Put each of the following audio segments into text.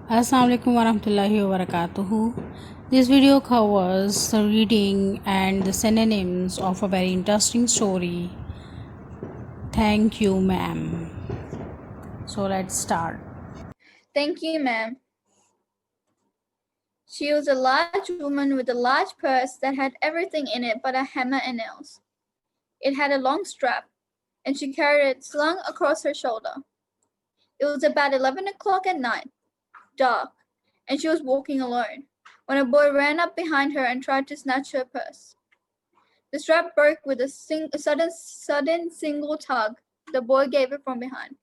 Assalamu alaikum warahmatullahi wabarakatuh. This video covers the reading and the synonyms of a very interesting story. Thank you, ma'am. So let's start. Thank you, ma'am. She was a large woman with a large purse that had everything in it but a hammer and nails. It had a long strap, and she carried it slung across her shoulder. It was about 11 o'clock at night, dark, and she was walking alone, when a boy ran up behind her and tried to snatch her purse. The strap broke with a sudden single tug. The boy gave it from behind.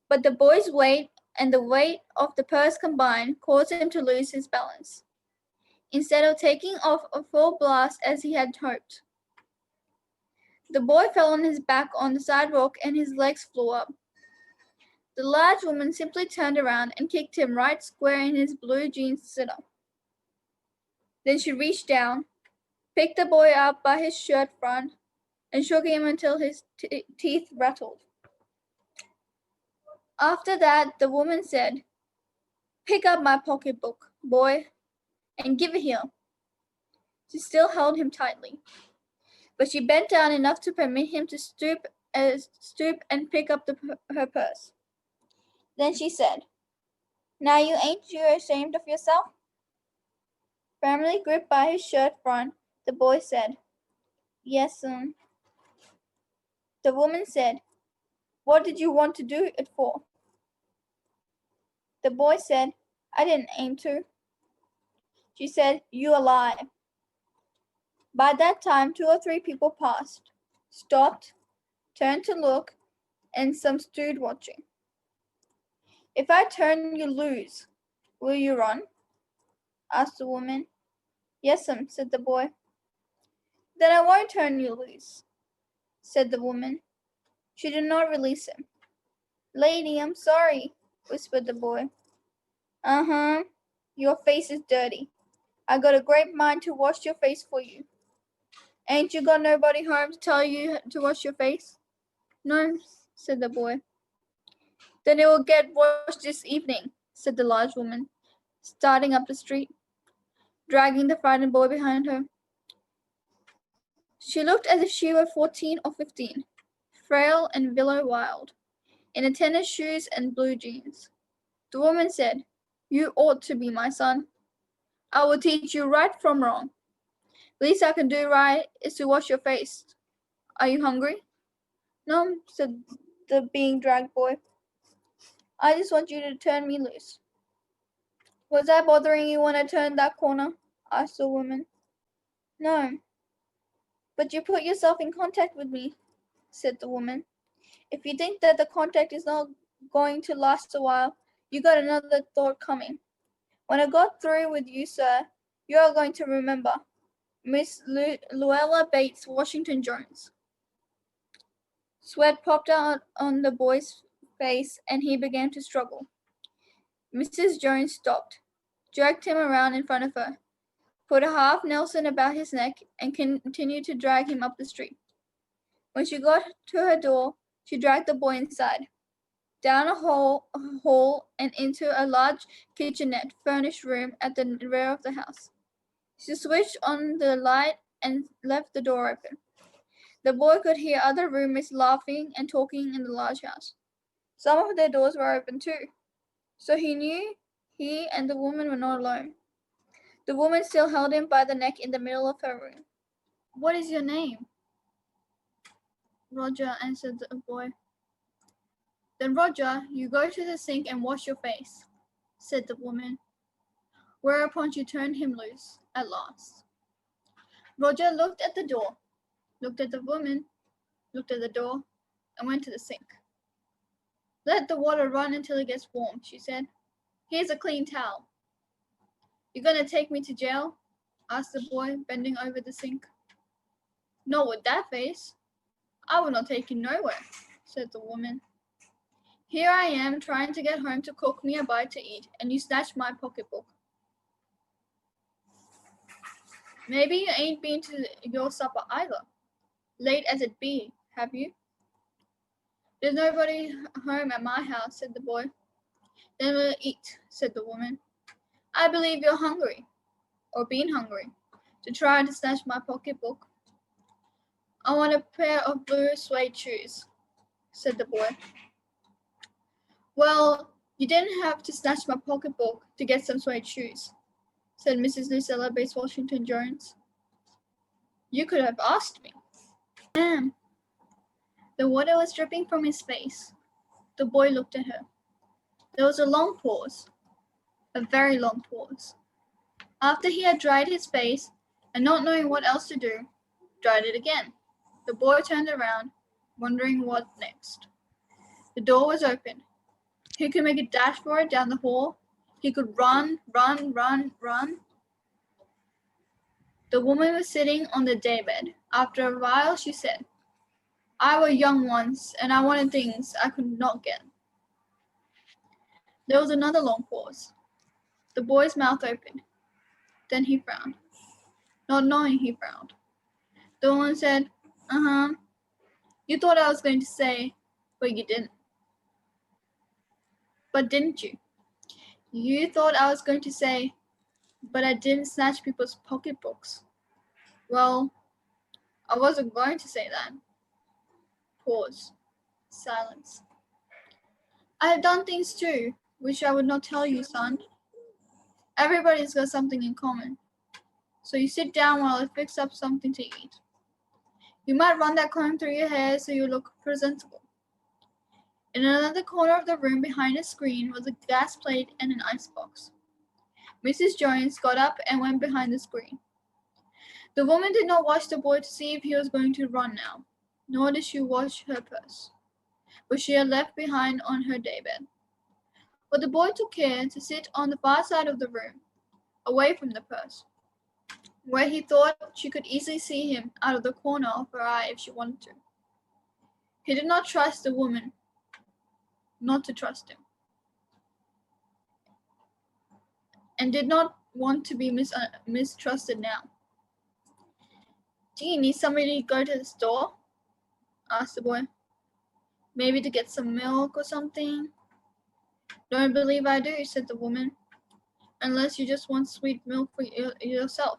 But the boy's weight and the weight of the purse combined caused him to lose his balance, instead of taking off a full blast as he had hoped. The boy fell on his back on the sidewalk and his legs flew up. The large woman simply turned around and kicked him right square in his blue jeans sit-up. Then she reached down, picked the boy up by his shirt front, and shook him until his teeth rattled. After that, the woman said, "Pick up my pocketbook, boy, and give it here." She still held him tightly, but she bent down enough to permit him to stoop and pick up her purse. Then she said, "Now ain't you ashamed of yourself?" Firmly gripped by his shirt front, the boy said, "Yes, The woman said, "What did you want to do it for?" The boy said, "I didn't aim to." She said, "You a lie." By that time, 2 or 3 people passed, stopped, turned to look, and some stood watching. "If I turn you loose, will you run?" asked the woman. "Yes'm," said the boy. "Then I won't turn you loose," said the woman. She did not release him. "Lady, I'm sorry," whispered the boy. "Uh-huh. Your face is dirty. I got a great mind to wash your face for you." "Ain't you got nobody home to tell you to wash your face?" "No," said the boy. "Then it will get washed this evening," said the large woman, starting up the street, dragging the frightened boy behind her. She looked as if she were 14 or 15, frail and willow-wild, in a tennis shoes and blue jeans. The woman said, "You ought to be my son. I will teach you right from wrong. Least I can do right is to wash your face. Are you hungry?" "No," said the being dragged boy. "I just want you to turn me loose." "Was I bothering you when I turned that corner?" asked the woman. "No." "But you put yourself in contact with me," said the woman. "If you think that the contact is not going to last a while, you got another thought coming. When I got through with you, sir, you are going to remember Miss Luella Bates Washington Jones." Sweat popped out on the boy's face and he began to struggle. Mrs. Jones stopped, jerked him around in front of her, put a half Nelson about his neck, and continued to drag him up the street. When she got to her door, she dragged the boy inside, down a hall and into a large kitchenette furnished room at the rear of the house. She switched on the light and left the door open. The boy could hear other roommates laughing and talking in the large house. Some of their doors were open too, so he knew he and the woman were not alone. The woman still held him by the neck in the middle of her room. "What is your name?" "Roger," answered the boy. "Then, Roger, you go to the sink and wash your face," said the woman, whereupon she turned him loose at last. Roger looked at the door, looked at the woman, looked at the door, and went to the sink. "Let the water run until it gets warm," she said. "Here's a clean towel." "You gonna take me to jail?" asked the boy, bending over the sink. "Not with that face. I will not take you nowhere," said the woman. "Here I am trying to get home to cook me a bite to eat, and you snatch my pocketbook. Maybe you ain't been to your supper either, late as it be, have you?" "There's nobody home at my house," said the boy. Then we'll eat, said the woman. I believe you're hungry, or been hungry, to try to snatch my pocketbook. I want a pair of blue suede shoes, said the boy. Well, you didn't have to snatch my pocketbook to get some suede shoes, said Mrs. Lucilla Bates Washington Jones. You could have asked me. Ma'am. The water was dripping from his face. The boy looked at her. There was a long pause, a very long pause. After he had dried his face, and not knowing what else to do, dried it again. The boy turned around, wondering what next. The door was open. He could make a dash for it down the hall. He could run. The woman was sitting on the daybed. After a while, she said, I was young once, and I wanted things I could not get. There was another long pause. The boy's mouth opened. Then he frowned. Not knowing he frowned. The woman said, You thought I was going to say, but you didn't. But didn't you? You thought I was going to say, but I didn't snatch people's pocketbooks. Well, I wasn't going to say that. Pause. Silence. I have done things too, which I would not tell you, son. Everybody's got something in common. So you sit down while I fix up something to eat. You might run that comb through your hair so you look presentable. In another corner of the room behind a screen was a gas plate and an icebox. Mrs. Jones got up and went behind the screen. The woman did not watch the boy to see if he was going to run now, nor did she watch her purse, which she had left behind on her daybed. But the boy took care to sit on the far side of the room, away from the purse, where he thought she could easily see him out of the corner of her eye if she wanted to. He did not trust the woman not to trust him, and did not want to be mistrusted now. Do you need somebody to go to the store? Asked the boy. Maybe to get some milk or something? Don't believe I do, said the woman, unless you just want sweet milk for yourself.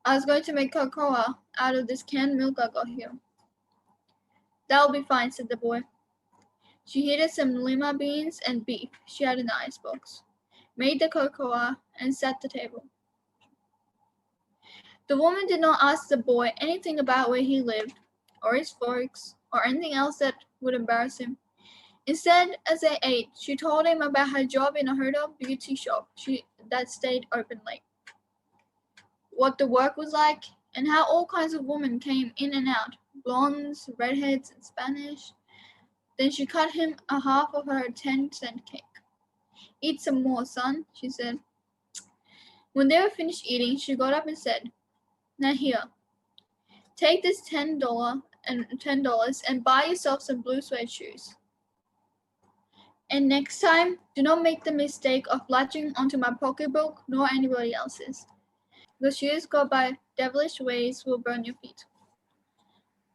I was going to make cocoa out of this canned milk I got here. That'll be fine, said the boy. She heated some lima beans and beef she had in the icebox, made the cocoa, and set the table. The woman did not ask the boy anything about where he lived, or his folks, or anything else that would embarrass him. Instead, as they ate, she told him about her job in a hotel beauty shop that stayed open late, what the work was like, and how all kinds of women came in and out, blondes, redheads, and Spanish. Then she cut him a half of her 10-cent cake. Eat some more, son, she said. When they were finished eating, she got up and said, Now here, take this $10 and buy yourself some blue suede shoes. And next time, do not make the mistake of latching onto my pocketbook nor anybody else's. The shoes got by devilish ways will burn your feet.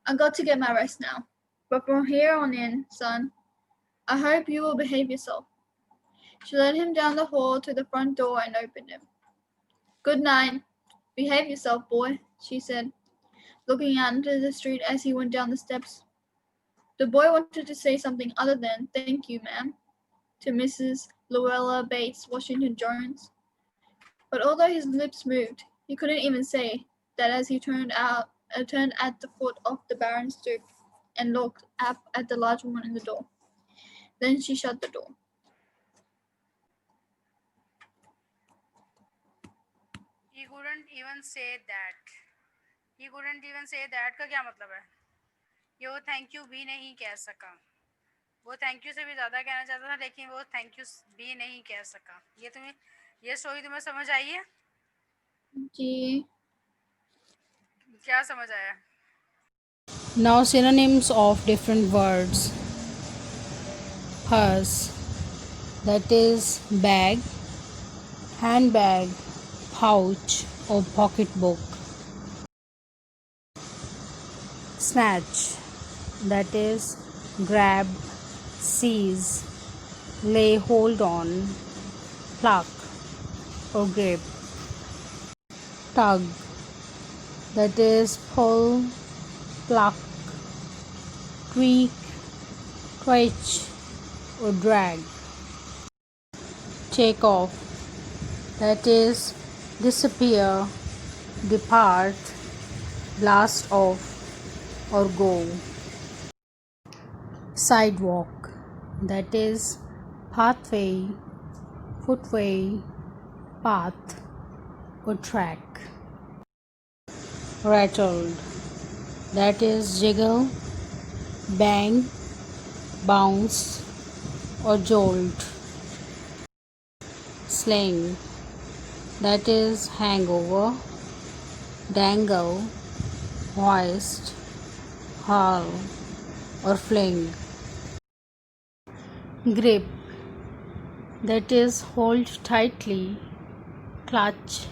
I got to get my rest now. But from here on in, son, I hope you will behave yourself. She led him down the hall to the front door and opened it. Good night. Behave yourself, boy, she said, looking out into the street as he went down the steps. The boy wanted to say something other than, Thank you, ma'am, to Mrs. Luella Bates Washington Jones. But although his lips moved, he couldn't even say that as he turned at the foot of the barren stoop and looked up at the large woman in the door. Then she shut the door. He couldn't even say that. He couldn't even say that का क्या मतलब है? ये वो thank you भी नहीं कह सका. वो thank you से भी ज़्यादा कहना चाहता था, लेकिन वो thank you भी नहीं कह सका. ये स्टोरी तुम्हें समझ आई है? जी. क्या समझ आया? Now synonyms of different words. Purse, that is bag, handbag, pouch or pocketbook. Snatch, that is grab, seize. lay hold on, pluck or grip. Tug, that is pull, pluck, tweak, twitch or drag. Take off, that is disappear, depart, blast off or go. Sidewalk, that is pathway, footway, path or track. Rattled, that is jiggle, bang, bounce or jolt. Sling, that is hangover, dangle, hoist, hurl or fling. Grip, that is hold tightly, clutch,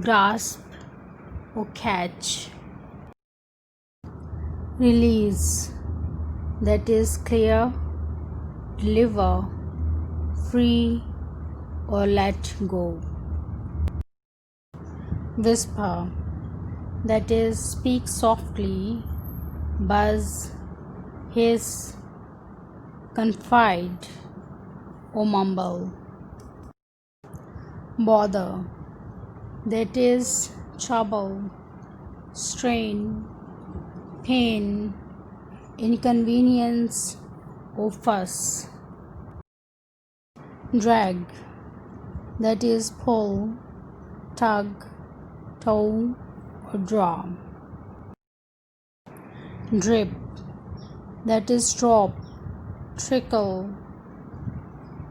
grasp or catch. Release, that is clear, deliver, free or let go. Whisper, that is speak softly, buzz, hiss, confide or mumble. Bother, that is trouble, strain, pain, inconvenience or fuss. Drag, that is pull, tug, tow or draw. Drip, that is drop, trickle,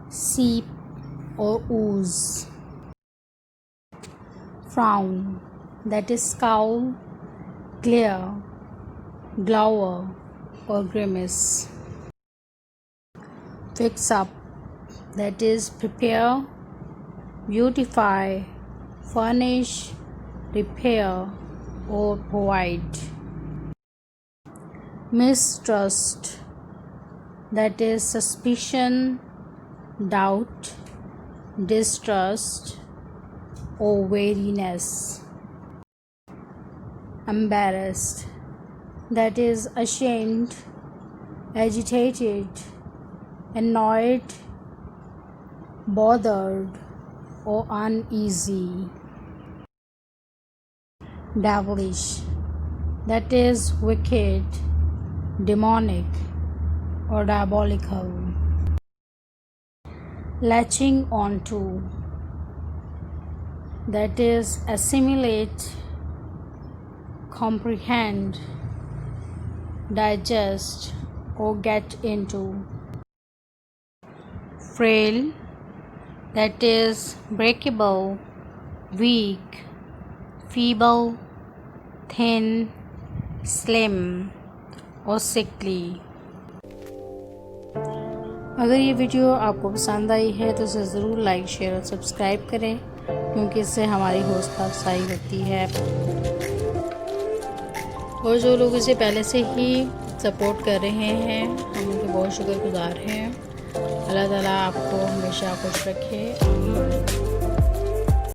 seep or ooze. Frown, that is scowl, glare, glower or grimace. Fix up, that is prepare, beautify, furnish, repair or provide. Mistrust, that is suspicion, doubt, distrust or wariness. Embarrassed, that is ashamed, agitated, annoyed, bothered or uneasy. Devilish, that is wicked, demonic or diabolical. Latching onto, that is assimilate, comprehend, digest or get into. Frail, that is breakable, weak, feeble, thin, slim और sickly. अगर ये video आपको पसंद आई है तो इसे ज़रूर like, share और सब्सक्राइब करें, क्योंकि इससे हमारी हौसला अफजाई होती है। और जो लोग इसे पहले से ही सपोर्ट कर रहे हैं, हम उनके बहुत शुक्रगुजार हैं। अल्लाह ताला आपको हमेशा खुश रखे।